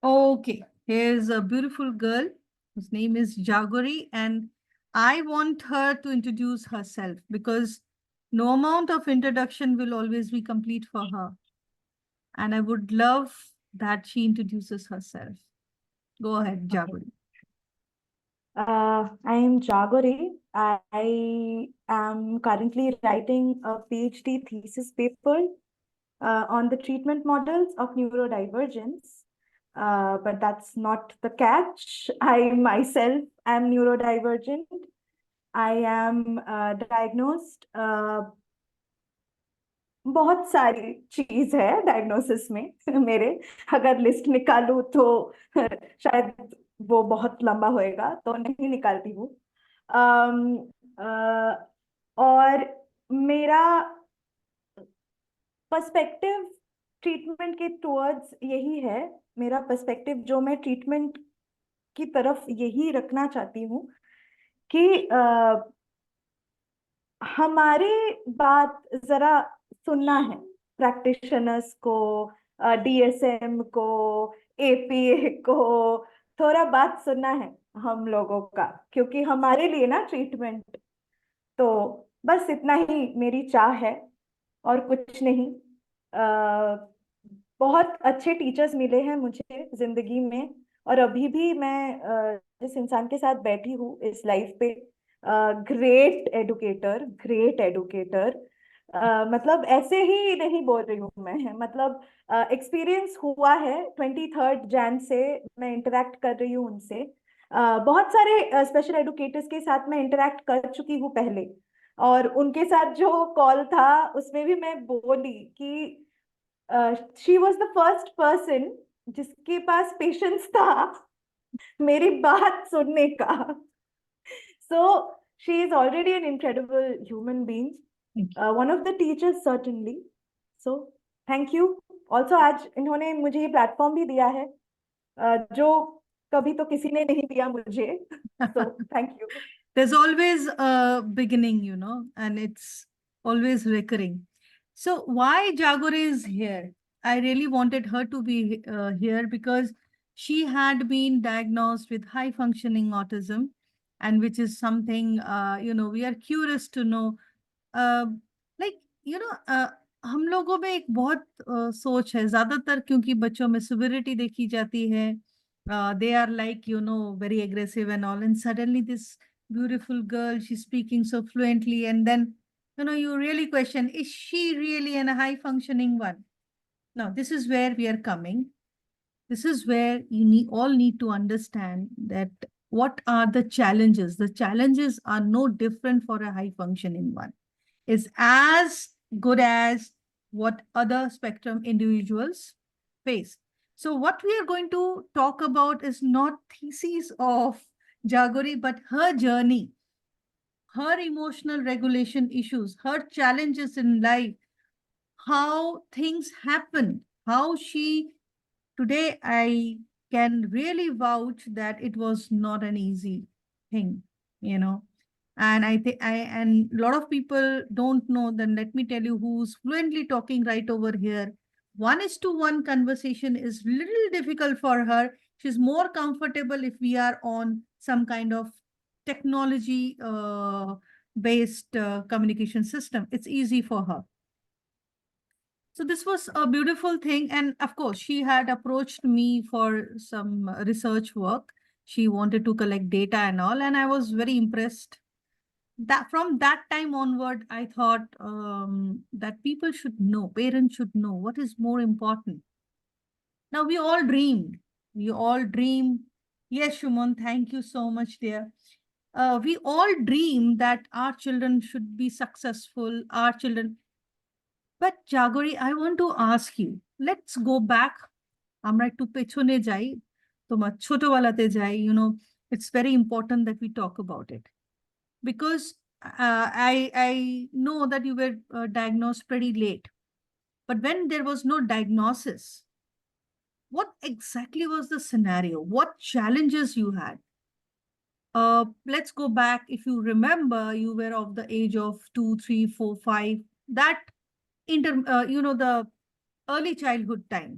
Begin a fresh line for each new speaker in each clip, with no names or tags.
Okay, here's a beautiful girl whose name is Jagori, and I want her to introduce herself because no amount of introduction will always be complete for her. And I would love that she introduces herself. Go ahead,
Okay.
Jagori.
I am Jagori. I am currently writing a PhD thesis paper on the treatment models of neurodivergence. But that's not the catch. I myself am neurodivergent. I am diagnosed बहुत सारी चीज है diagnosis में मेरे अगर list निकालूं तो शायद वो बहुत लंबा होएगा तो नहीं निकालती हूँ अम, और मेरा पर्सपेक्टिव ट्रीटमेंट के टुवर्ड्स यही है मेरा पर्सपेक्टिव जो मैं ट्रीटमेंट की तरफ यही रखना चाहती हूँ कि हमारी बात जरा सुनना है प्रैक्टिशनर्स को डीएसएम को एपीए को थोड़ा बात सुनना है हम लोगों का क्योंकि हमारे लिए ना ट्रीटमेंट तो बस इतना ही मेरी चाह है और कुछ नहीं बहुत अच्छे टीचर्स मिले हैं मुझे जिंदगी में और अभी भी मैं जिस इंसान के साथ बैठी हूँ इस लाइफ पे ग्रेट एडुकेटर मतलब ऐसे ही नहीं बोल रही हूँ मैं मतलब एक्सपीरियंस हुआ है 23rd जैन से मैं इंटरेक्ट कर रही हूँ उनसे बहुत सारे स्पेशल एडुकेटर्स के साथ मैं इंटरेक्ट कर चुकी हूँ पहले और उनके साथ जो कॉल था उसमें भी मैं बोली कि she was the first person जिसके पास पेशेंस था मेरी बात सुनने का so she is already an incredible human being
Thank
one of the teachers certainly so thank you also आज इन्होंने मुझे ये प्लेटफॉर्म भी दिया है जो कभी तो किसी ने नहीं दिया मुझे सो
you.
Thank you
There's always a beginning, and it's always recurring. So why Jagore is here? I really wanted her to be here because she had been diagnosed with high functioning autism, and which is something, we are curious to know. Uh, like, हम लोगों में एक बहुत सोच है ज्यादातर क्योंकि बच्चों में सिविरिटी देखी जाती है they are like very aggressive and all, and suddenly this beautiful girl, she's speaking so fluently, and then you really question, is she really a high functioning one? Now this is where we are coming. This is where all need to understand that what are the challenges. The challenges are no different for a high functioning one. Is as good as what other spectrum individuals face. So what we are going to talk about is not thesis of Jagori, but her journey, her emotional regulation issues, her challenges in life, how things happened, how she, today I can really vouch that it was not an easy thing, you know. And I think and a lot of people don't know, then let me tell you who's fluently talking right over here. 1:1 conversation is little difficult for her. She's more comfortable if we are on some kind of technology based communication system. It's easy for her. So this was a beautiful thing. And of course, she had approached me for some research work. She wanted to collect data and all, and I was very impressed. That from that time onward, I thought that people should know, parents should know what is more important. Now we all dreamed. We all dream. Yes, Shuman, thank you so much, dear. We all dream that our children should be successful. Our children, but Jagori, I want to ask you, let's go back. আমরা একটু পেছনে যাই, তোমার ছোটবেলাতে যাই, it's very important that we talk about it. Because I know that you were diagnosed pretty late. But when there was no diagnosis, what exactly was the scenario? What challenges you had? Let's go back. If you remember, you were of the age of 2, 3, 4, 5. That the early childhood time.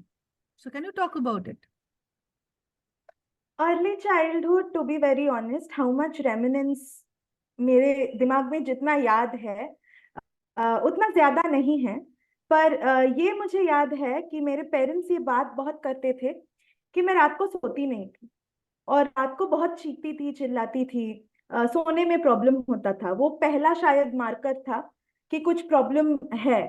So can you talk about it?
Early childhood, to be very honest, how much reminiscence मेरे दिमाग में जितना याद है उतना ज्यादा नहीं है। पर ये मुझे याद है कि मेरे पेरेंट्स ये बात बहुत करते थे कि मैं रात को सोती नहीं थी, और रात को बहुत चीखती थी, चिल्लाती थी। सोने में प्रॉब्लम होता था। वो पहला शायद मार्कर था कि कुछ प्रॉब्लम है।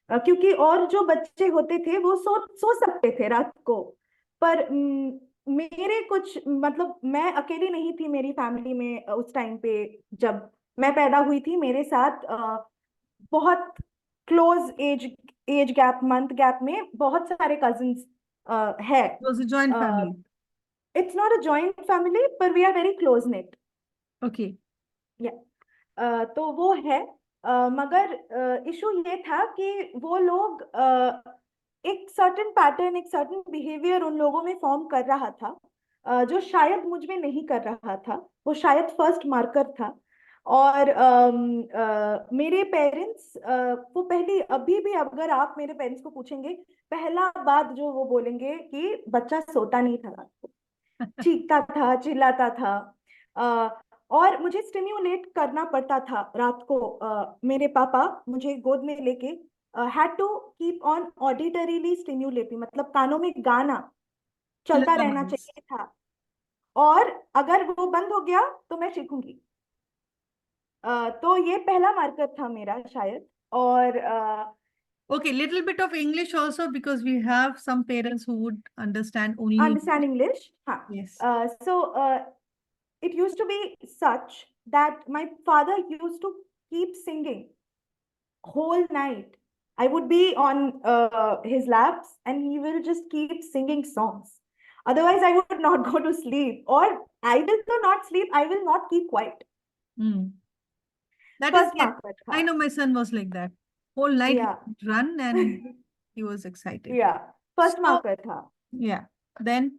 क्योंकि और जो बच्चे होते थे वो सो सकते थे रात को, पर मेरे कुछ, मतलब मैं अकेली नहीं थी मेरी फैमिली में उस टाइम पे। जब मैं पैदा हुई थी, मेरे साथ बहुत close age gap, month gap में बहुत सारे कजिन्स है।
It was a joint family.
It's not a joint family, पर we are very close knit.
Okay.
या तो वो है। मगर इशू ये था कि वो लोग एक सर्टेन पैटर्न, एक सर्टेन बिहेवियर उन लोगों में फॉर्म कर रहा था, जो शायद मुझ में नहीं कर रहा था। वो शायद फर्स्ट मार्कर था। और मेरे पेरेंट्स, वो पहली, अभी भी अगर आप मेरे पेरेंट्स को पूछेंगे, पहला बात जो वो बोलेंगे कि बच्चा सोता नहीं था रात को, चीखता था, चिल्लाता था। और मुझे स्टिम्युलेट करना पड़ता था रात को। मेरे पापा मुझे गोद में लेके had to keep on auditorily stimulating, मतलब कानों में गाना चलता रहना
Lullabies.
चाहिए था। और अगर वो बंद हो गया तो मैं चीखूंगी। तो ये पहला मार्कर था मेरा शायद। और
Okay, little bit of English also because we have some parents who would understand only
understand
English.
English, हाँ।
Yes.
So it used to be such that my father used to keep singing whole night. I would be on his laps and he will just keep singing songs. Otherwise, I would not go to sleep, or I will not sleep. I will not keep quiet.
Hmm. That is,
First
yeah,
marker
I
tha.
know my son was like that. Whole night he
Yeah.
would run and he was excited.
Yeah. First
So,
marker tha.
yeah. Then,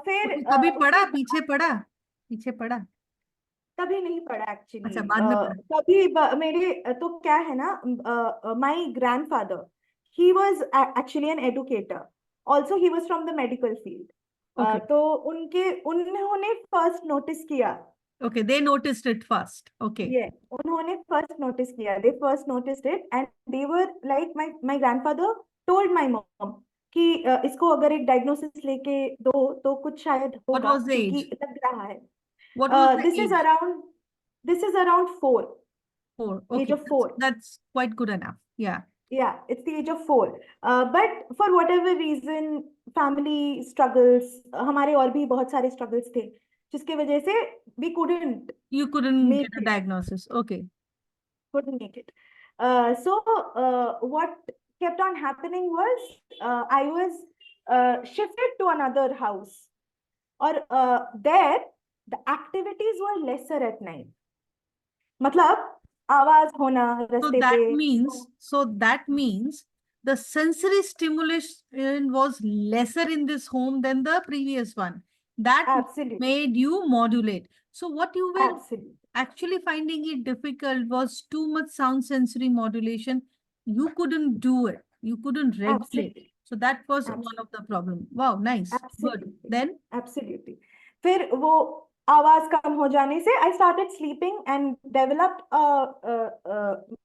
फिर
तो कभी पढ़ा, पीछे पढ़ा, पीछे पढ़ा.
तभी नहीं पढ़ा एक्चुअली।
अच्छा, बाद में पढ़ा.
मेरे तो क्या है ना, my grandfather, he was actually an educator, also he was from the medical field.
Okay.
तो उन्होंने फर्स्ट नोटिस किया।
Okay, they noticed it first. Okay.
ये उन्होंने फर्स्ट नोटिस किया, they first noticed it, and they were like, my grandfather told my mom कि इसको अगर एक डायग्नोसिस लेके दो तो कुछ शायद
What
होगा,
was the
क्योंकि
age?
लग रहा है।
What was the
this is
age?
Around this is around 4,
4.
age
Okay,
of 4.
that's quite good enough. Yeah.
Yeah, it's the age of 4. But for whatever reason, family struggles, हमारे और भी बहुत सारे struggles थे, जिसके वजह से we
You couldn't get
make
a
it,
diagnosis. Okay.
couldn't make it. So what kept on happening was, I was shifted to another house, or there the activities were lesser at night. मतलब आवाज होना
So
रास्ते
that
पे।
means, the sensory stimulation was lesser in this home than the previous one. That
Absolutely,
made you modulate. So what you were
absolutely,
actually finding it difficult was too much sound sensory modulation. You couldn't do it. You couldn't regulate.
absolutely,
So that was one of
absolutely,
the problem. Wow, nice. Good.
absolutely,
Then
absolutely. फिर वो आवाज कम हो जाने से I started sleeping and developed a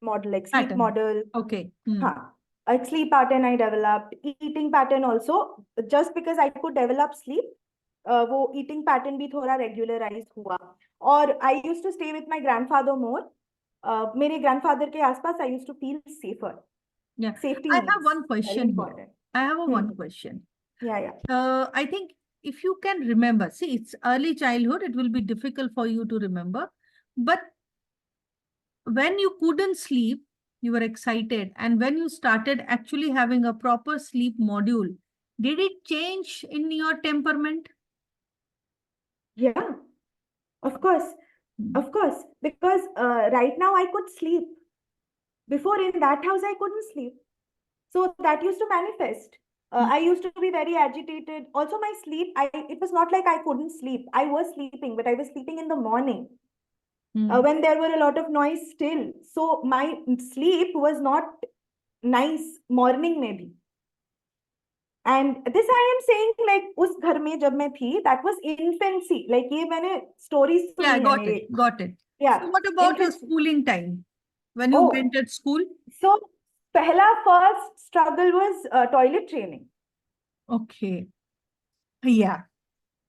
model, like sleep
pattern.
model.
Okay. Hmm.
हाँ, a sleep pattern I developed, eating pattern also. Just because I could develop sleep, वो eating pattern भी थोड़ा regularize हुआ। और I used to stay with my grandfather more. मेरे grandfather के आसपास I used to feel safer.
Yeah.
Safety
I have
needs,
one
very
question here.
important.
I have a
Hmm.
one question.
Yeah, yeah.
I think if you can remember, see, it's early childhood, it will be difficult for you to remember. But when you couldn't sleep, you were excited. And when you started actually having a proper sleep module, did it change in your temperament?
Yeah, of course.
Hmm.
Of course. Because right now I could sleep. Before in that house, I couldn't sleep. So that used to manifest.
Hmm.
I used to be very agitated. Also, my sleep, it was not like I couldn't sleep. I was sleeping, but I was sleeping in the morning
Hmm.
when there were a lot of noise still. So my sleep was not nice morning, maybe. And this I am saying like उस घर में जब मैं थी, that was infancy, like ये मैंने stories
Yeah,
सुनी है
got
मेरे।
it, got it.
या
So what about your
infancy.
schooling time? When you
oh,
went at school?
So पहला first struggle was toilet training.
Okay. Yeah.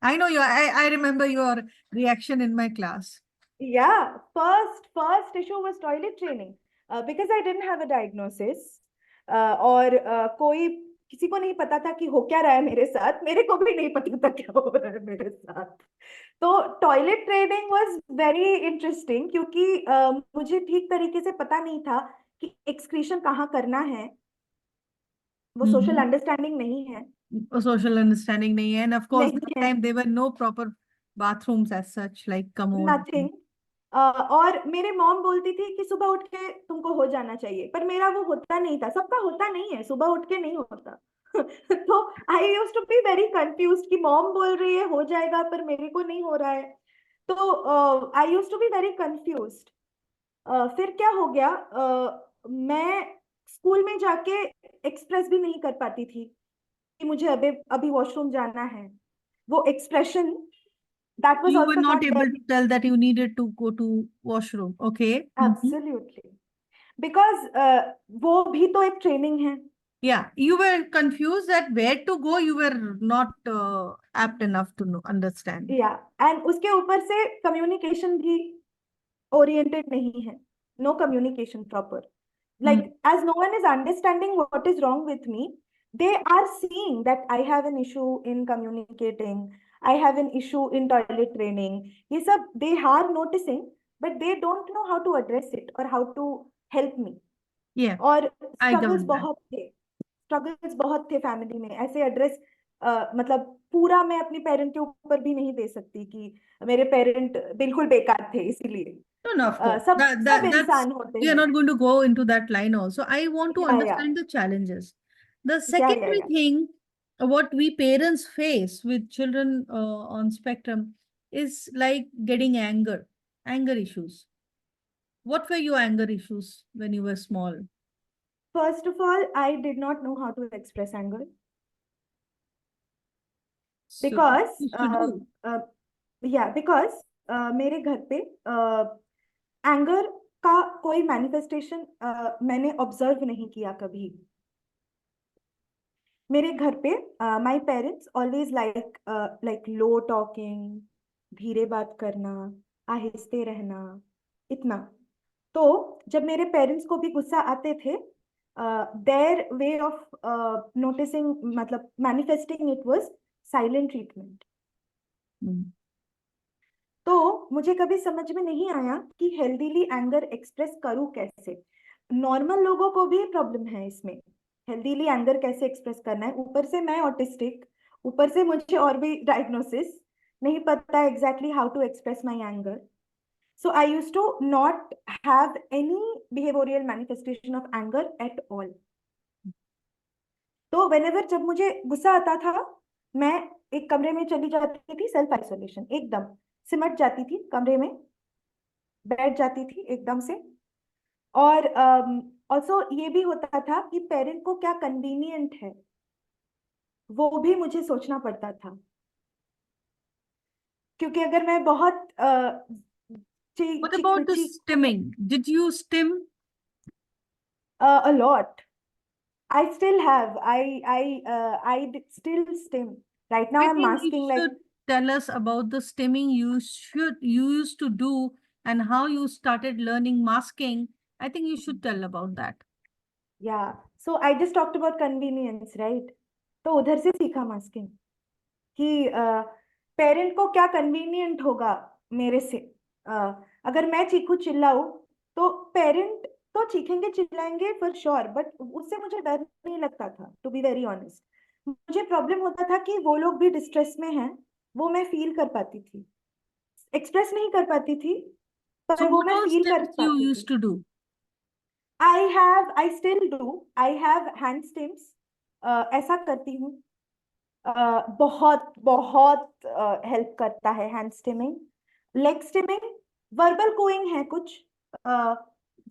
I know I remember your reaction in my class.
Yeah, first issue was toilet training, because I didn't have a diagnosis, और कोई किसी को नहीं पता था कि हो क्या रहा है मेरे साथ, मेरे को भी नहीं पता था क्या हो रहा है मेरे साथ। तो toilet training was very interesting, क्योंकि मुझे ठीक तरीके से पता नहीं था कि एक्सक्रीशन कहाँ करना है, वो सोशल
Mhm.
अंडरस्टैंडिंग नहीं है।
A social understanding nahi hai. And of course,
नहीं
that
है,
time there were no proper bathrooms as such, like commode.
Nothing. और मेरे मॉम बोलती थी कि सुबह उठ के तुमको हो जाना चाहिए, पर मेरा वो होता नहीं था, सबका होता नहीं है, सुबह उठ के नहीं होता। तो I use to be very confuse कि मॉम बोल रही है हो जाएगा पर मेरे को नहीं हो रहा है। तो I use to be very confuse. फिर क्या हो गया, मैं स्कूल में जाके एक्सप्रेस भी नहीं कर पाती थी कि मुझे अभी अभी वॉशरूम जाना है। वो expression, that was
You were
also
not
not
able to tell that you needed to go to washroom. Okay. Mhm.
Absolutely, because वो भी तो एक ट्रेनिंग है।
Yeah, you were confused that where to go. You were not apt enough to know, understand.
Yeah and उसके ऊपर से communication भी oriented नहीं है, no communication proper,
Mm.
like as no one is understanding what is wrong with me, they are seeing that I have an issue in communicating, I have an issue in toilet training, ये सब they are noticing, but they don't know how to address it or how to help me।
Yeah,
और
I
struggles
got that.
बहुत थे, struggles बहुत थे family में, ऐसे address मतलब पूरा मैं अपनी पेरेंट के ऊपर भी नहीं दे सकती कि मेरे पेरेंट बिल्कुल बेकार थे इसीलिए।
No, no, of course.
सब सब
That's
इंसान होते
we are
हैं।
not going to go into that line also. I want to
या
understand the challenges. The secondary
या
thing, what we parents face with children on spectrum is like getting anger issues. What were your anger issues when you were small?
First of all I did not know how to express anger,
So what
because
you used to do?
Yeah because मेरे घर पे anger का कोई manifestation मैंने observe नहीं किया कभी। मेरे घर पे my parents always like like low talking, धीरे बात करना, आहिस्ते रहना, इतना। तो जब मेरे पेरेंट्स को भी गुस्सा आते थे, देयर वे ऑफ नोटिसिंग मतलब manifesting it was silent treatment.
Mm.
तो मुझे कभी समझ में नहीं आया कि हेल्दीली एंगर एक्सप्रेस करूं कैसे। नॉर्मल लोगों को भी प्रॉब्लम है इसमें, हेल्दीली एंगर कैसे एक्सप्रेस करना है। ऊपर से मैं ऑटिस्टिक, ऊपर से मुझे और भी डायग्नोसिस, नहीं पता exactly how to express my anger. So I use to not have any behavioural manifestation of anger at all. तो वेनेवर जब मुझे गुस्सा आता था, मैं एक कमरे में चली जाती थी, सेल्फ आइसोलेशन, एकदम सिमट जाती थी कमरे में, बैठ जाती थी एकदम से। और ऑल्सो ये भी होता था कि पेरेंट को क्या कन्वीनियंट है वो भी मुझे सोचना पड़ता था, क्योंकि अगर मैं बहुत
What
चीख
about the
चीख
stimming? Did you stim?
a lot, I still have, still stim right now,
I
I'm
think you
masking like,
should tell us about the stimming you used to do and how you started learning masking. I think you should tell about that.
Yeah so I just talked about convenience right. तो उधर से सीखा masking कि parent को क्या convenient होगा मेरे से। अगर मैं चीखू चिल्लाऊं तो पेरेंट तो चीखेंगे चिल्लाएंगे फॉर श्योर, बट उससे मुझे डर नहीं लगता था, टू बी वेरी ऑनेस्ट। मुझे प्रॉब्लम होता था कि वो लोग भी डिस्ट्रेस में हैं, वो मैं फील कर पाती थी, एक्सप्रेस नहीं कर पाती थी,
So
पर वो
what
मैं
all
फील कर
stims you
पाती
used
थी।
to do?
I still do, I have hand stims, ऐसा करती हूँ। बहुत बहुत हेल्प करता है hand stimming. Leg stimming, verbal cooing है कुछ,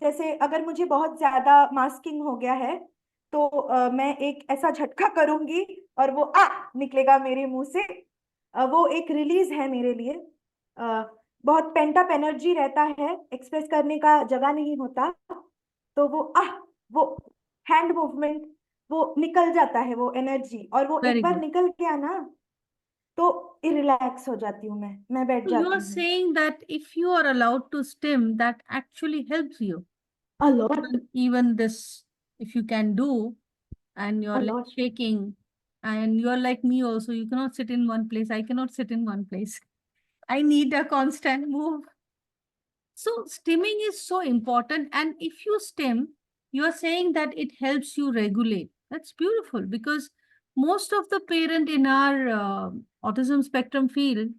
जैसे अगर मुझे बहुत ज्यादा मास्किंग हो गया है तो मैं एक ऐसा झटका करूंगी और वो आ निकलेगा मेरे मुंह से। वो एक रिलीज है मेरे लिए। बहुत पेंट अप एनर्जी रहता है, एक्सप्रेस करने का जगह नहीं होता, तो वो हैंड मूवमेंट, वो निकल जाता है वो एनर्जी, और वो एक
Very
बार
good.
निकल गया ना तो रिलैक्स हो जाती हूँ, मैं बैठ
So you
जाती
are
हूँ।
saying that if you are allowed to stim, that actually helps you.
A lot,
Even this, if you can do, and
a
your leg
lot.
shaking, and you're like me also, you cannot sit in one place. I cannot sit in one place. I need a constant move. So stimming is so important. And if you stim, you are saying that it helps you regulate. That's beautiful because most of the parent in our autism spectrum field,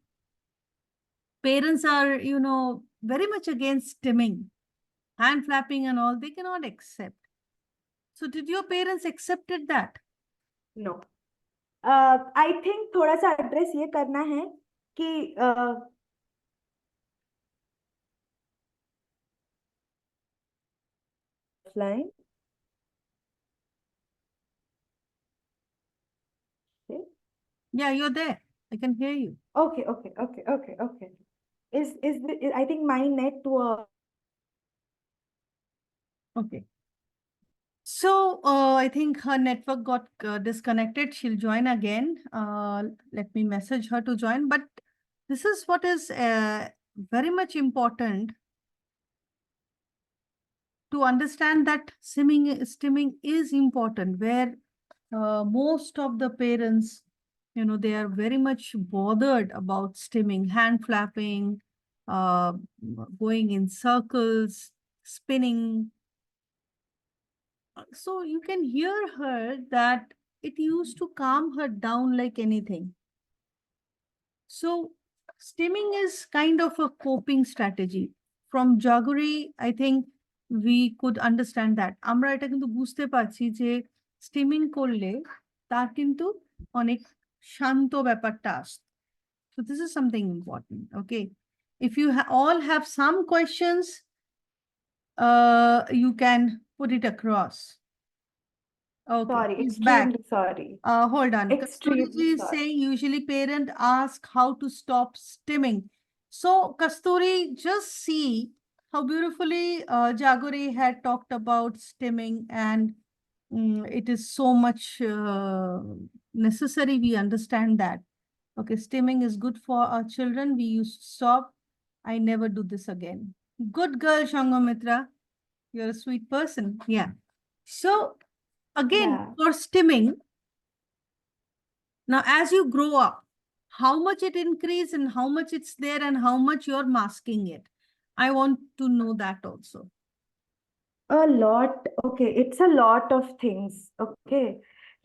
parents are, very much against stimming, hand flapping and all. They cannot accept. So did your parents accepted that?
No, I think थोड़ा सा address ये करना है कि offline.
Yeah, you're there. I can hear you.
Okay okay okay okay okay, is I think my network.
Okay. So I think her network got disconnected. She'll join again. Let me message her to join. But this is what is very much important to understand that stimming is important, where most of the parents, they are very much bothered about stimming, hand flapping, uh, going in circles, spinning. So you can hear her that it used to calm her down like anything. So stimming is kind of a coping strategy. From Jaguri, I think we could understand that. আমরা এটা কিন্তু বুঝতে পারছি যে steaming করলে তার কিন্তু অনেক শান্ত ব্যাপারটা আসে। So this is something important. Okay. If you all have some questions, you can put it across. Okay,
sorry,
he's back.
Extremely sorry,
Hold on.
Extremely
Kasturi is
sorry.
saying usually parent ask how to stop stimming. So Kasturi, just see how beautifully Jaguri had talked about stimming, and it is so much necessary. We understand that. Okay, stimming is good for our children. We used to stop. I never do this again. Good girl, Shangomitra. You're a sweet person. Yeah. So again,
Yeah.
for stimming, now, as you grow up, how much it increase and how much it's there and how much you're masking it. I want to know that also.
A lot. Okay, it's a lot of things. Okay,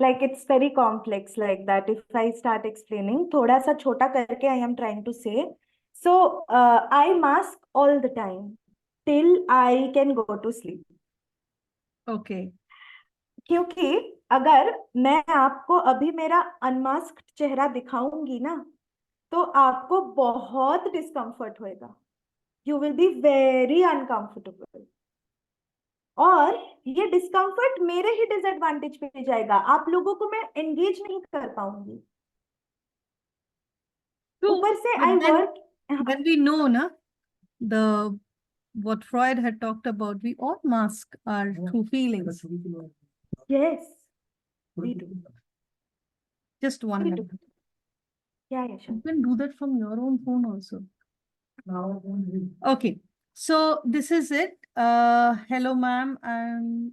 like it's very complex like that. If I start explaining, थोड़ा सा छोटा करके I am trying to say. So, I mask all the time till I can go to sleep.
Okay.
क्योंकि अगर मैं आपको अभी मेरा अनमास्क्ड चेहरा दिखाऊंगी ना, तो आपको बहुत डिस्कम्फर्ट होएगा। You will be very uncomfortable, और ये डिस्कम्फर्ट मेरे ही डिसएडवांटेज पे जाएगा, आप लोगों को मैं एंगेज नहीं कर पाऊंगी।
True.
ऊपर से
But
I
then
work.
when we know, na, the what Freud had talked about, we all mask our true feelings.
Yes, we do,
Just one
we do.
minute.
Yeah
You can do that from your own phone also. Okay. So this is it. Hello, ma'am.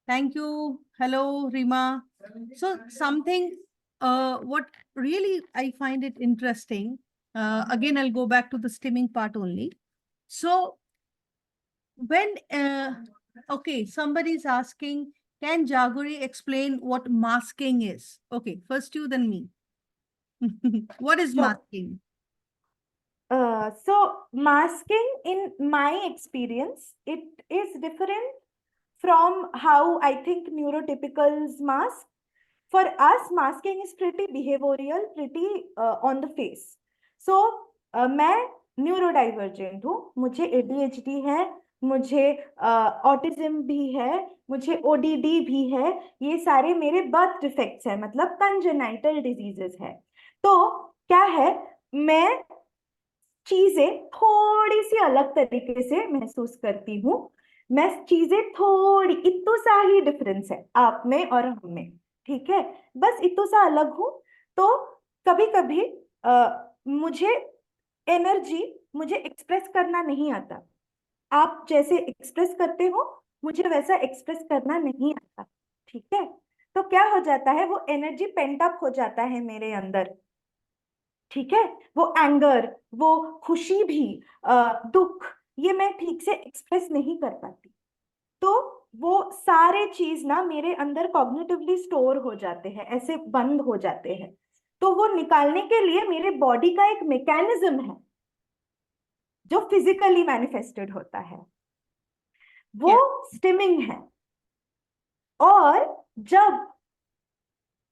Thank you. Hello, Rima. So something, what really I find it interesting, again, I'll go back to the stimming part only. So when, okay, somebody's asking, can Jaguri explain what masking is? Okay, first you, then me. What is
Sure.
masking?
So masking, in my experience, it is different from how I think neurotypicals mask. For us, masking is pretty behavioral, pretty on the face. So मैं neurodivergent हूँ, मुझे ADHD है, मुझे autism भी है, मुझे ODD भी है। ये सारे मेरे बर्थ डिफेक्ट्स हैं, मतलब कंजेनाइटल डिजीजेस है। तो क्या है, मैं चीजें थोड़ी सी अलग तरीके से महसूस करती हूँ। मैं चीजें थोड़ी, इतना सा ही डिफरेंस है आप में और हम में, ठीक है, बस इतना सा अलग हूँ। तो कभी कभी मुझे एनर्जी, मुझे एक्सप्रेस करना नहीं आता। आप जैसे एक्सप्रेस करते हो, मुझे वैसा एक्सप्रेस करना नहीं आता, ठीक है। तो क्या हो जाता है, वो एनर्जी पेंट अप हो जाता है मेरे अंदर, ठीक है। वो एंगर, वो खुशी भी, दुख, ये मैं ठीक से एक्सप्रेस नहीं कर पाती। तो वो सारे चीज ना मेरे अंदर कॉग्निटिवली स्टोर हो जाते हैं, ऐसे बंद हो जाते हैं। तो वो निकालने के लिए मेरे बॉडी का एक मैकेनिज्म है जो फिजिकली मैनिफेस्टेड होता है, वो
Yeah.
स्टिमिंग है। और जब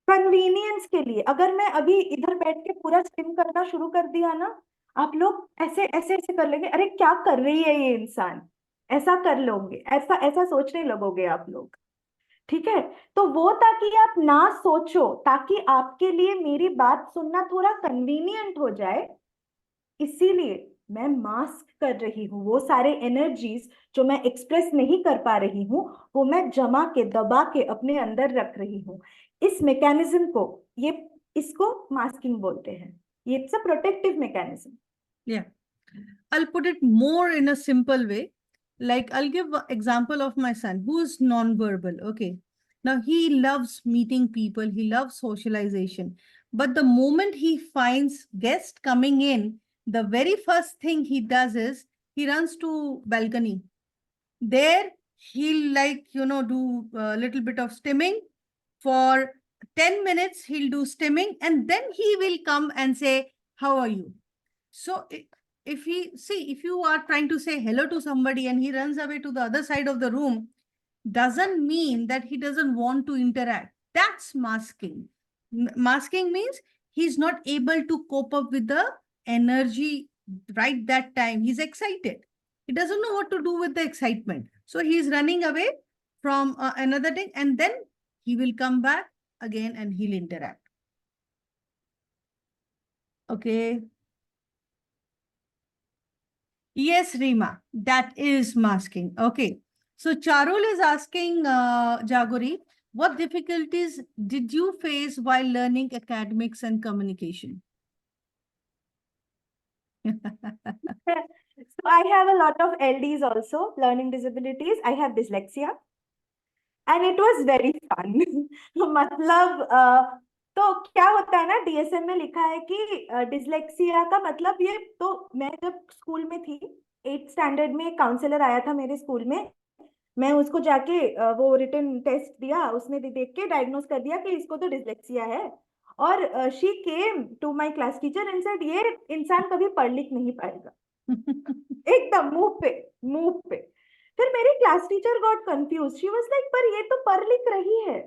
कन्वीनियंस के लिए अगर मैं अभी इधर बैठ के पूरा स्टिम करना शुरू कर दिया ना, आप लोग ऐसे ऐसे ऐसे कर लेंगे, अरे क्या कर रही है ये इंसान, ऐसा कर लोगे, ऐसा ऐसा सोचने लगोगे आप लोग, ठीक है। तो वो ताकि आप ना सोचो, ताकि आपके लिए मेरी बात सुनना थोड़ा कन्वीनियंट हो जाए, इसीलिए मैं मास्क कर रही हूँ। वो सारे एनर्जीज जो मैं एक्सप्रेस नहीं कर पा रही हूँ, वो मैं जमा के दबा के अपने अंदर रख रही हूँ। इस मैकेनिज्म को, ये, इसको मास्किंग बोलते हैं। ये it's a protective mechanism.
Yeah. I'll put it more in a simple way. Like I'll give an example of my son who's non-verbal. Okay. Now he loves meeting people, he loves socialization. But the moment he finds guests coming in, the very first thing he does is he runs to balcony. There he'll do a little bit of stimming for 10 minutes. He'll do stimming and then he will come and say, how are you? So if you are trying to say hello to somebody and he runs away to the other side of the room, doesn't mean that he doesn't want to interact. That's masking. Masking means he's not able to cope up with the energy right that time. He's excited. He doesn't know what to do with the excitement. So he's running away from another thing and then he will come back again and he'll interact. Okay. Yes, Rima, that is masking. Okay. So Charul is asking Jagori, what difficulties did you face while learning academics and communication?
So I have a lot of LDs also, learning disabilities. I have dyslexia and it was very fun. मतलब तो क्या होता है ना, DSM में लिखा है कि डिसलेक्सिया का मतलब ये, तो मैं जब स्कूल में थी, 8th स्टैंडर्ड में एक काउंसलर आया था मेरे स्कूल में। मैं उसको जाके वो रिटन टेस्ट दिया, उसने देख के डायग्नोस कर दिया कि इसको तो डिसलेक्सिया है। और she came to my class teacher and said ये इंसान कभी पढ़ लिख नहीं पाएगा, एकदम मुंह पे। फिर मेरी class teacher got confuse, she was like पर ये तो पढ़ लिख रही है,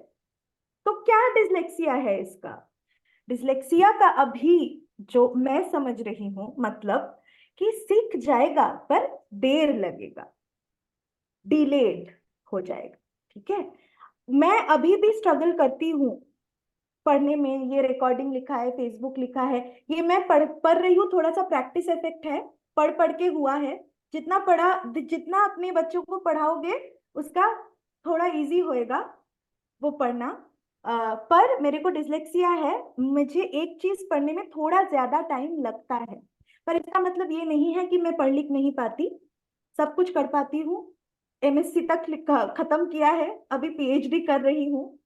तो क्या डिसलेक्सिया है इसका। डिसलेक्सिया का अभी जो मैं समझ रही हूँ मतलब कि सीख जाएगा पर देर लगेगा, डिलेड हो जाएगा, ठीक है। मैं अभी भी स्ट्रगल करती हूँ पढ़ने में। ये रिकॉर्डिंग लिखा है, फेसबुक लिखा है, ये मैं पढ़ रही हूँ, थोड़ा सा प्रैक्टिस इफेक्ट है, पढ़ पढ़ के हुआ है। जितना पढ़ा, जितना अपने बच्चों को पढ़ाओगे उसका थोड़ा इजी होएगा वो पढ़ना। पर मेरे को डिसलेक्सिया है, मुझे एक चीज पढ़ने में थोड़ा ज्यादा टाइम लगता है, पर इसका मतलब ये नहीं है कि मैं पढ़ लिख नहीं पाती, सब कुछ कर पाती हूँ। एमएससी तक खत्म किया है, अभी पीएचडी कर रही हूँ।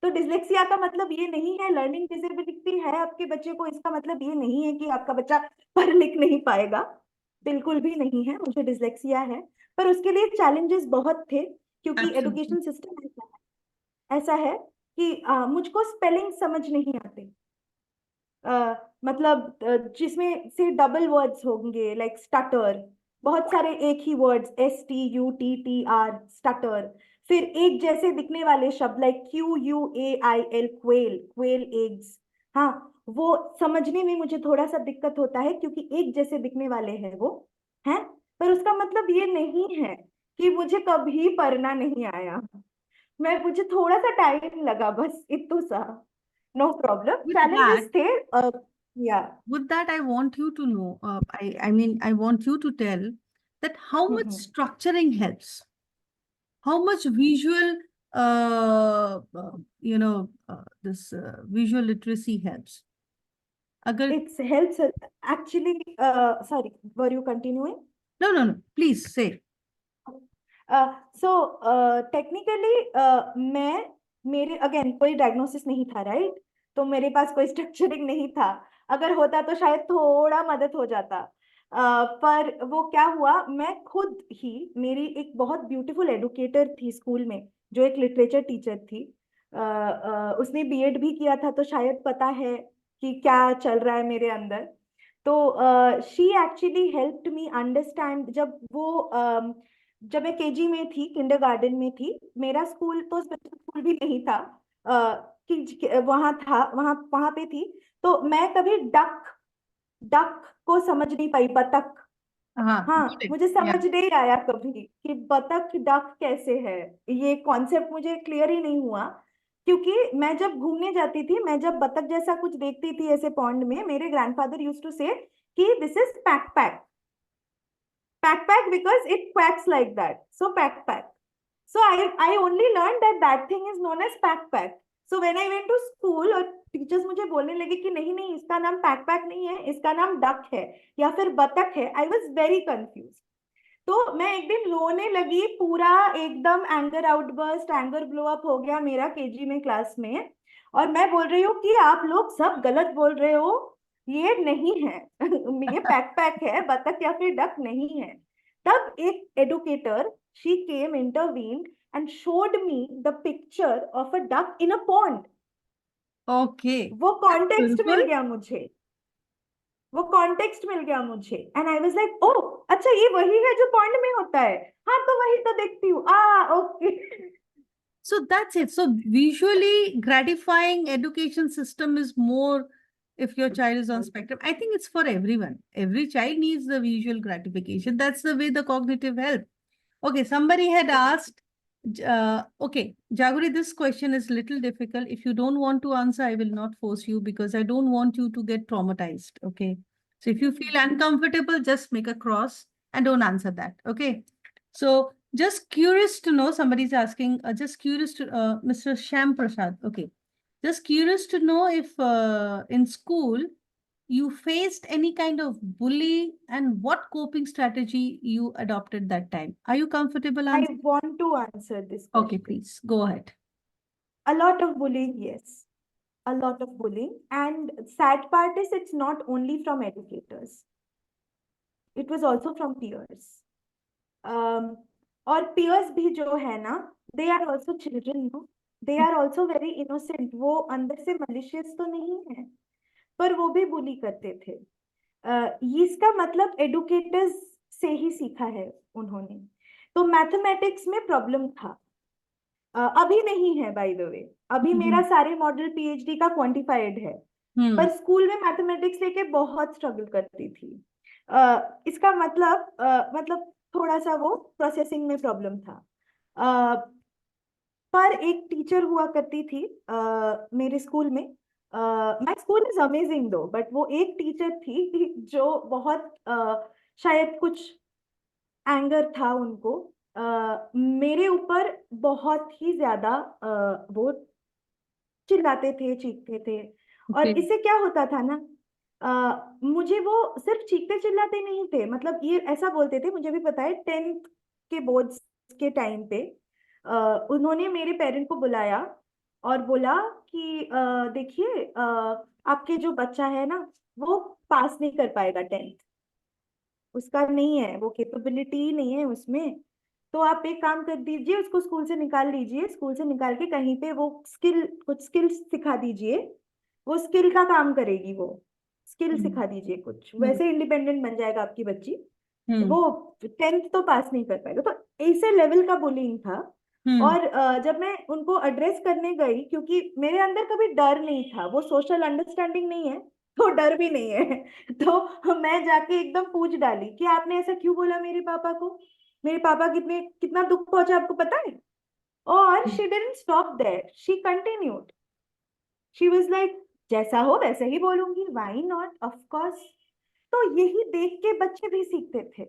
तो डिसलेक्सिया का मतलब ये नहीं है, लर्निंग डिसेबिलिटी है आपके बच्चे को, इसका मतलब ये नहीं है कि आपका बच्चा पढ़ लिख नहीं पाएगा, बिल्कुल भी नहीं है। मुझे डिसलेक्सिया है, पर उसके लिए चैलेंजेस बहुत थे, क्योंकि
Absolutely.
एजुकेशन सिस्टम ऐसा है कि मुझको स्पेलिंग समझ नहीं आते। मतलब जिसमें से डबल वर्ड्स होंगे, लाइक स्टटर, बहुत सारे एक ही वर्ड्स, STUTTR, स्टटर। फिर एक जैसे दिखने वाले शब्द like QUAIL, quail, quail eggs, हाँ, वो समझने में मुझे थोड़ा सा दिक्कत होता है, क्योंकि एक जैसे दिखने वाले हैं वो हैं, पर उसका मतलब ये नहीं है कि मुझे कभी पढ़ना नहीं आया। मैं मुझे थोड़ा सा टाइम लगा, बस इतना सा। No problem,
With that,
challenges थे। Yeah
with that, I want you to know, I mean, I want you to tell that how much structuring helps, how much visual, this visual literacy helps. Agar,
it's helps actually. Sorry, were you continuing?
no, no, no, please say.
So technically मैं, मेरे again कोई diagnosis नहीं था, right? तो मेरे पास कोई structuring नहीं था। अगर होता तो शायद थोड़ा मदद हो जाता। पर वो क्या हुआ, मैं खुद ही, मेरी एक बहुत ब्यूटीफुल एडुकेटर थी स्कूल में, जो एक लिटरेचर टीचर थी। उसने बीएड भी किया था, तो शायद पता है कि क्या चल रहा है मेरे अंदर। तो she actually helped me understand. जब मैं केजी में थी, किंडरगार्टन में थी, मेरा स्कूल तो स्पेशल स्कूल भी नहीं था, वहां था, वहां पे थी। तो मैं कभी डक डक को समझ नहीं पाई, बतख।
Got
हाँ,
it.
मुझे
Yeah.
समझ नहीं आया कभी कि बतख डक कैसे है। ये कॉन्सेप्ट मुझे क्लियर ही नहीं हुआ, क्योंकि मैं जब घूमने जाती थी, मैं जब बतख जैसा कुछ देखती थी ऐसे पॉन्ड में, मेरे ग्रैंडफादर यूज्ड टू से कि this is pack pack because it quacks like that, so pack. So I only learned that thing is known as pack. So when I went to school और teachers मुझे बोलने लगे कि नहीं नहीं, इसका नाम पैक नहीं है, इसका नाम डक है या फिर बतख है, आई वॉज वेरी कंफ्यूज। तो मैं एक दिन रोने लगी, पूरा एकदम anger outburst, anger blow up हो गया मेरा केजी में क्लास में। और मैं बोल रही हूँ कि आप लोग सब गलत बोल रहे हो, ये नहीं है। ये पैक है, बतख या फिर डक नहीं है। तब एक educator, she came, intervened and showed me the picture of a duck in a pond.
Okay.
वो
That's
कॉन्टेक्स्ट
beautiful.
मिल गया मुझे, वो कॉन्टेक्स्ट मिल गया मुझे, एंड आई वाज लाइक, ओ अच्छा, ये वही है जो पॉइंट में होता है। हाँ, तो वही तो देखती हूँ, okay.
So that's it. So visually gratifying education system is more if your child is on spectrum. I think it's for everyone. Every child needs the visual gratification. That's the way the cognitive help. Okay, somebody had asked, okay, Jaguri, this question is little difficult. If you don't want to answer, I will not force you because I don't want you to get traumatized. Okay. So if you feel uncomfortable, just make a cross and don't answer that. Okay. So just curious to know, somebody's asking, just curious to, Mr. Sham Prasad. Okay. Just curious to know if in school, you faced any kind of bully and what coping strategy you adopted that time. Are you comfortable
I
answering?
want to answer this
Okay,
question.
please go ahead.
A lot of bullying, yes, a lot of bullying. And sad part is it's not only from educators, it was also from peers. और peers भी जो है ना, they are also children, no? They are also very innocent. वो अंदर से malicious तो नहीं है, पर वो भी bully करते थे। इसका मतलब एडुकेटर्स से ही सीखा है उन्होंने। तो मैथमेटिक्स में प्रॉब्लम था, अभी नहीं है बाय द वे। अभी मेरा सारे मॉडल पीएचडी का क्वांटिफाइड है,
Hmm.
पर स्कूल में मैथमेटिक्स लेके बहुत स्ट्रगल करती थी। इसका मतलब थोड़ा सा वो प्रोसेसिंग में प्रॉब्लम था। अ, पर एक टीचर हुआ करती थी मेरे स्कूल में। माय स्कूल इज अमेजिंग दो, बट वो एक टीचर थी जो बहुत शायद कुछ एंगर था उनको मेरे ऊपर, बहुत ही ज्यादा वो चिल्लाते थे, चीखते थे। और
Okay.
इससे क्या होता था ना, मुझे वो सिर्फ चीखते चिल्लाते नहीं थे, मतलब ये ऐसा बोलते थे, मुझे भी पता है, 10th के बोर्ड्स के टाइम पे उन्होंने मेरे पेरेंट को बुलाया और बोला कि देखिए, आपके जो बच्चा है ना, वो पास नहीं कर पाएगा 10th, उसका नहीं है, वो कैपेबिलिटी ही नहीं है उसमें। तो आप एक काम कर दीजिए, उसको स्कूल से निकाल लीजिए, स्कूल से निकाल के कहीं पे वो कुछ स्किल्स सिखा दीजिए, वो स्किल का काम करेगी, वो स्किल
Hmm.
सिखा दीजिए कुछ,
Hmm.
वैसे इंडिपेंडेंट बन जाएगा आपकी बच्ची।
Hmm.
वो 10th तो पास नहीं कर पाएगा। तो ऐसे लेवल का बुलिंग था।
Hmm.
और जब मैं उनको एड्रेस करने गई, क्योंकि मेरे अंदर कभी डर नहीं था, वो सोशल अंडरस्टैंडिंग नहीं है, तो डर भी नहीं है। तो मैं जाके एकदम पूछ डाली कि आपने ऐसा क्यों बोला मेरे पापा को, मेरे पापा कितना दुख पहुंचा आपको पता है? और she didn't stop there, she continued. She was like, जैसा हो वैसे ही बोलूंगी, why not, of course. तो यही देख के बच्चे भी सीखते थे.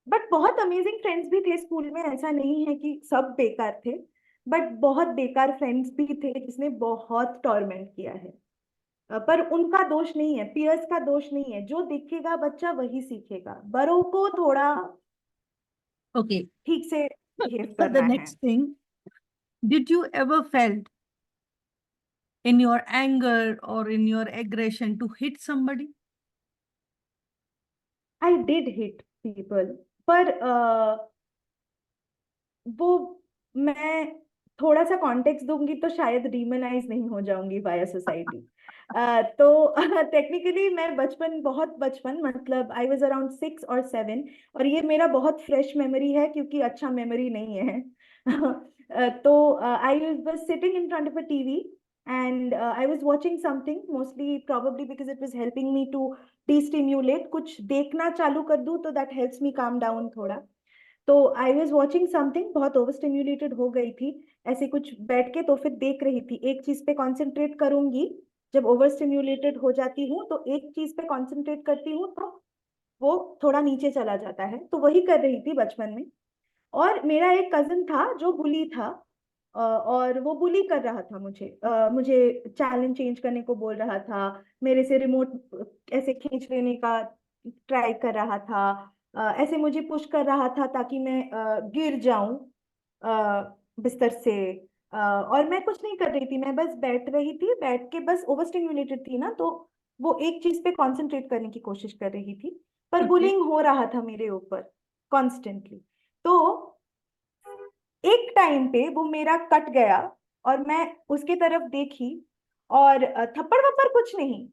बट बहुत अमेजिंग फ्रेंड्स भी थे स्कूल में, ऐसा नहीं है कि सब बेकार थे. बट बहुत बेकार फ्रेंड्स भी थे जिसने बहुत टॉर्मेंट किया है. पर उनका दोष नहीं है, पियर्स का दोष नहीं है. जो दिखेगा बच्चा वही सीखेगा. बड़ों को थोड़ा
Okay.
ठीक से बिहेव
The
करना है.
next thing, did you ever felt in your anger or in your aggression to hit somebody?
I did hit people, पर वो मैं थोड़ा सा कॉन्टेक्स्ट दूंगी तो शायद डीमोनाइज नहीं हो जाऊंगी वाया सोसाइटी. तो टेक्निकली मैं बहुत बचपन, मतलब आई वाज अराउंड 6 और 7, और ये मेरा बहुत फ्रेश मेमोरी है क्योंकि अच्छा मेमोरी नहीं है. तो I was sitting in front of a TV and I was watching something, mostly probably because it was helping me to de-stimulate. कुछ देखना चालू कर दूं तो that helps me calm down थोड़ा. तो आई वॉज वॉचिंग समथिंग, बहुत over stimulated हो गई थी ऐसे कुछ बैठ के, तो फिर देख रही थी. एक चीज पे कॉन्सेंट्रेट करूंगी, जब ओवर स्टिम्युलेटेड हो जाती हूँ तो एक चीज पे कॉन्सेंट्रेट करती हूँ तो वो थोड़ा नीचे चला जाता है. तो वही कर रही थी बचपन में. और मेरा एक कजन था जो बुली था, और वो बुली कर रहा था मुझे चैलेंज चेंज करने को बोल रहा था, मेरे से रिमोट ऐसे खींच लेने का ट्राई कर रहा था, ऐसे मुझे पुश कर रहा था ताकि मैं गिर जाऊं बिस्तर से. और मैं कुछ नहीं कर रही थी, मैं बस बैठ रही थी, बैठ के बस ओवर स्टिम्युलेटेड थी ना, तो वो एक चीज पे कंसंट्रेट करने की कोशिश कर रही थी. पर
Okay.
बुलिंग हो रहा था मेरे ऊपर कॉन्स्टेंटली. तो एक टाइम पे वो मेरा कट गया और मैं उसके तरफ देखी, और थप्पड़ वप्पड़ कुछ नहीं,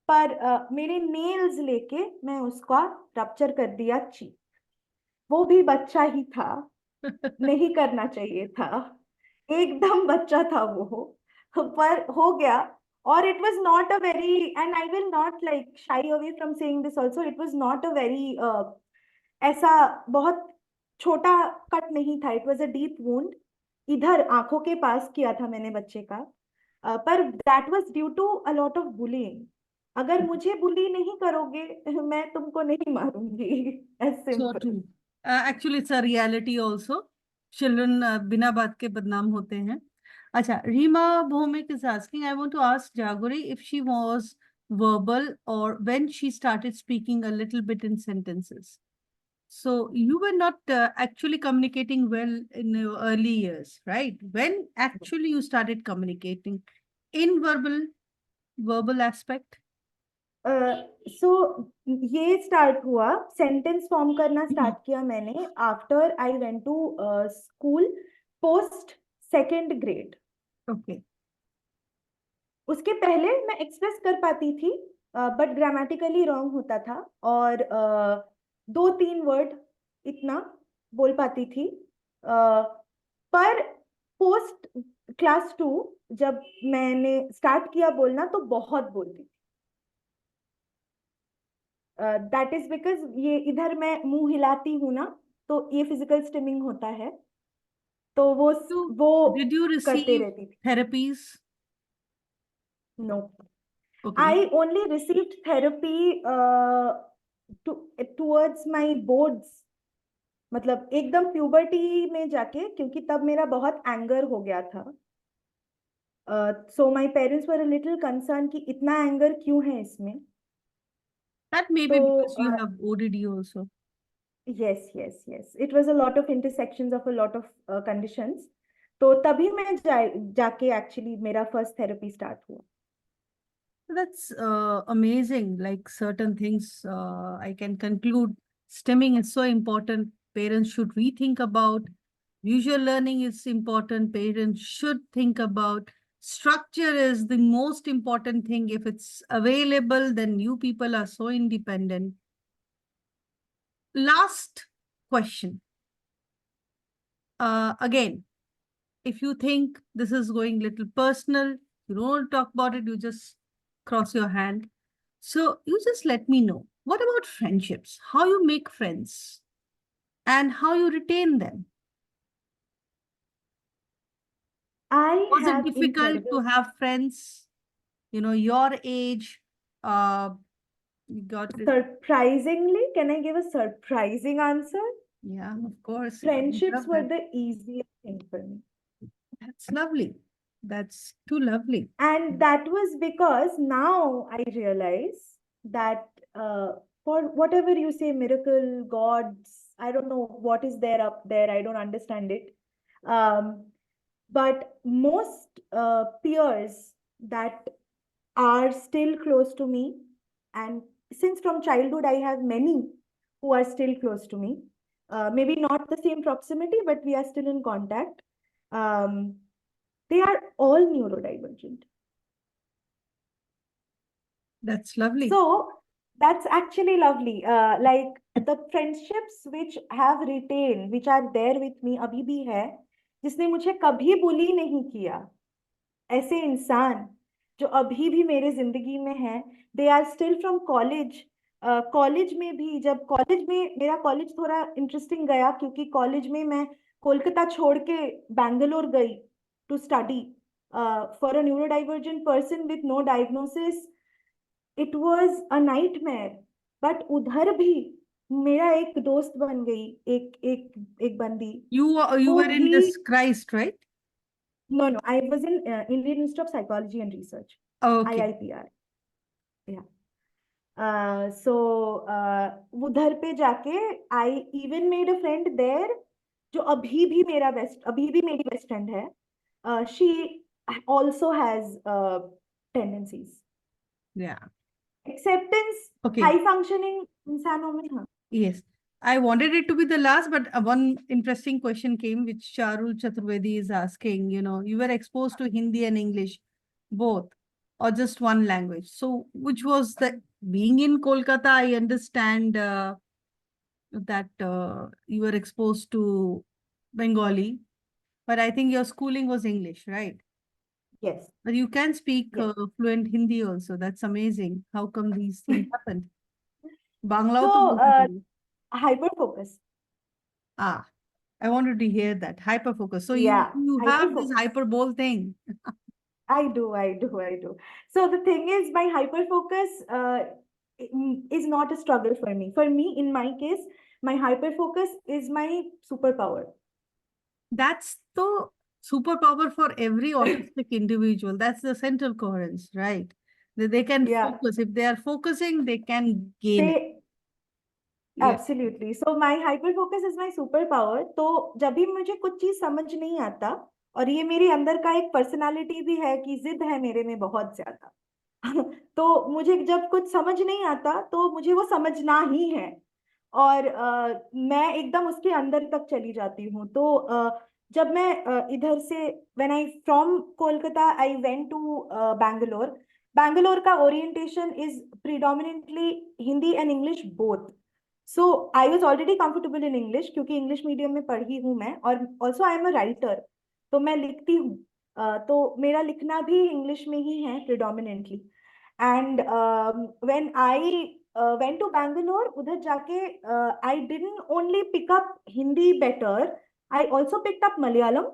पर मेरे नेल्स लेके मैं उसका रप्चर कर दिया चीक. वो भी बच्चा ही था, नहीं करना चाहिए था, एकदम बच्चा था वो, पर हो गया. और it was not a very, and I will not like shy away from saying this also, it was not a very ऐसा बहुत छोटा कट नहीं था. It was a deep wound, इधर आंखों के पास किया था मैंने बच्चे का. पर that was due to a lot of bullying. अगर मुझे बुली नहीं करोगे मैं तुमको नहीं मारूंगी. As
So
simple.
true. Actually, it's a reality also. Children बिना बात के बदनाम होते हैं. अच्छा, Rima Bhomik is asking, I want to ask Jaguri if she was verbal or when she started speaking a little bit in sentences. So you were not actually communicating well in your early years, right? When actually you started communicating in verbal aspect?
सो ये start हुआ, sentence form करना start किया मैंने after I went to school, post second grade.
Okay.
उसके पहले मैं express कर पाती थी, बट ग्रामेटिकली रॉन्ग होता था, और 2-3 वर्ड इतना बोल पाती थी. पर पोस्ट क्लास 2 जब मैंने स्टार्ट किया बोलना तो बहुत बोलती थी. दैट इज बिकॉज ये इधर मैं मुंह हिलाती हूँ ना, तो ये फिजिकल स्टिमिंग होता है, तो
So
वो
did you
करते
receive
रहती थी.
therapies?
No,
Okay.
I only received therapy towards my boards, मतलब एकदम प्यूबर्टी में जाके, क्योंकि तब मेरा बहुत एंगर हो गया था. So my parents were a little concern कि इतना एंगर क्यों है इसमें.
That may
तो
be because you have ODD also.
yes, it was a lot of intersections of a lot of conditions. तो तभी मैं जाके एक्चुअली मेरा फर्स्ट थेरेपी स्टार्ट हुआ.
That's amazing. Like certain things, I can conclude STEMing is so important. Parents should rethink about. Visual learning is important. Parents should think about. Structure is the most important thing. If it's available, then you people are so independent. Last question. Again, if you think this is going little personal, you don't want to talk about it, you just cross your hand. So you just let me know. What about friendships? How you make friends? and how you retain them.
I
Was it
have
difficult to
incredible,
have friends, your age? You got it.
surprisingly, can I give a surprising answer?
Yeah, of course. I would
Friendships
love
were
that.
the easiest thing for me.
That's lovely. That's too lovely.
And that was because now I realize that for whatever you say, miracle, gods, I don't know what is there up there, I don't understand it. Um, but most peers that are still close to me, and since from childhood I have many who are still close to me, maybe not the same proximity, but we are still in contact. Um, they are all neurodivergent.
That's lovely.
So that's actually lovely. Like the friendships which have retained, which are there with me अभी भी है, जिसने मुझे कभी बुली नहीं किया, ऐसे इंसान जो अभी भी मेरे जिंदगी में है, they are still from college. College में भी, जब कॉलेज में मेरा कॉलेज थोड़ा इंटरेस्टिंग गया, क्योंकि कॉलेज में मैं कोलकाता छोड़ के बैंगलोर गई to study for a neurodivergent person with no diagnosis. It was a nightmare. But उधर भी मेरा एक दोस्त बन गई, एक एक एक बंदी.
You
वो
were in
भी,
this Christ, right?
no, I was in Indian Institute of Psychology and Research,
Okay.
IIPR. Yeah. So उधर पे जाके I even made a friend there, जो अभी भी मेरी बेस्ट फ्रेंड है. She also has tendencies.
Yeah.
Acceptance
Okay.
high functioning इंसानों में, हाँ.
Yes. I wanted it to be the last, but one interesting question came, which Charul Chaturvedi is asking. You were exposed to Hindi and English, both, or just one language. So, which was the being in Kolkata? I understand that you were exposed to Bengali, but I think your schooling was English, right?
Yes,
But you can speak
yes.
fluent Hindi also. That's amazing. How come these things happen? Bangla to
So
बोलते थे.
hyper focus.
Ah, I wanted to hear that. Hyper focus. So you
Yeah,
you
hyper
have this
focus.
hyperbole thing.
I do, I do, I do. So the thing is, my hyper focus is not a struggle for me. For me, in my case, my hyper focus is my superpower.
That's the superpower for every autistic individual. That's the central coherence, right? That they can
Yeah,
focus. If they are focusing, they can gain it.
they
Yeah.
absolutely. So my hyper focus is my superpower. तो जब भी मुझे कुछ चीज समझ नहीं आता, और ये मेरे अंदर का एक पर्सनालिटी भी है कि जिद है मेरे में बहुत ज्यादा. तो मुझे जब कुछ समझ नहीं आता तो मुझे वो समझना ही है. और मैं एकदम उसके अंदर तक चली जाती हूँ. तो जब मैं इधर से, when I from Kolkata I went to Bangalore. Bangalore का orientation is predominantly Hindi and English both. So I was already comfortable in English, क्योंकि इंग्लिश मीडियम में पढ़ी हूँ मैं, और also I am a writer, तो मैं लिखती हूँ. तो मेरा लिखना भी इंग्लिश में ही है predominantly. And when I went to Bangalore, उधर जाके I didn't only pick up Hindi better, I also picked up Malayalam.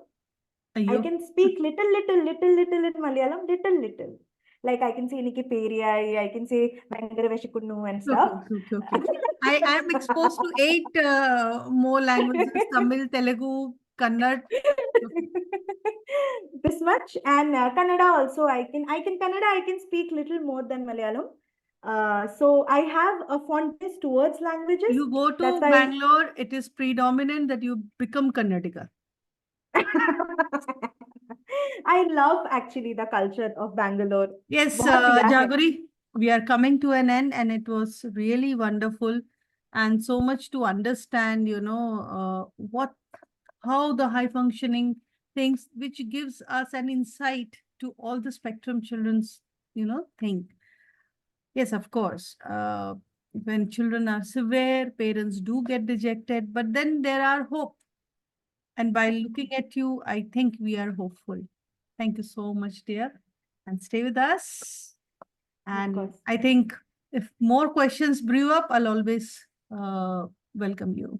I
You
can speak little in Malayalam, little. Like I can say Niki Periyai, I can say Bangara Veshikunnu and stuff.
okay. I am exposed to 8 more languages: Tamil, Telugu, Kannada.
This much. And Kannada also, I can Kannada, I can speak little more than Malayalam. So I have a fondness towards languages.
You go
That's
to
why
Bangalore, it is predominant that you become Karnataka.
I love actually the culture of Bangalore.
Yes,
बहुत दिया है.
Jaguri, we are coming to an end, and it was really wonderful and so much to understand, how the high functioning things, which gives us an insight to all the spectrum children's, think. Yes, of course. When children are severe, parents do get dejected, but then there are hope. And by looking at you, I think we are hopeful. Thank you so much, dear. And stay with us.
Of
And
course.
I think if more questions brew up, I'll always welcome you.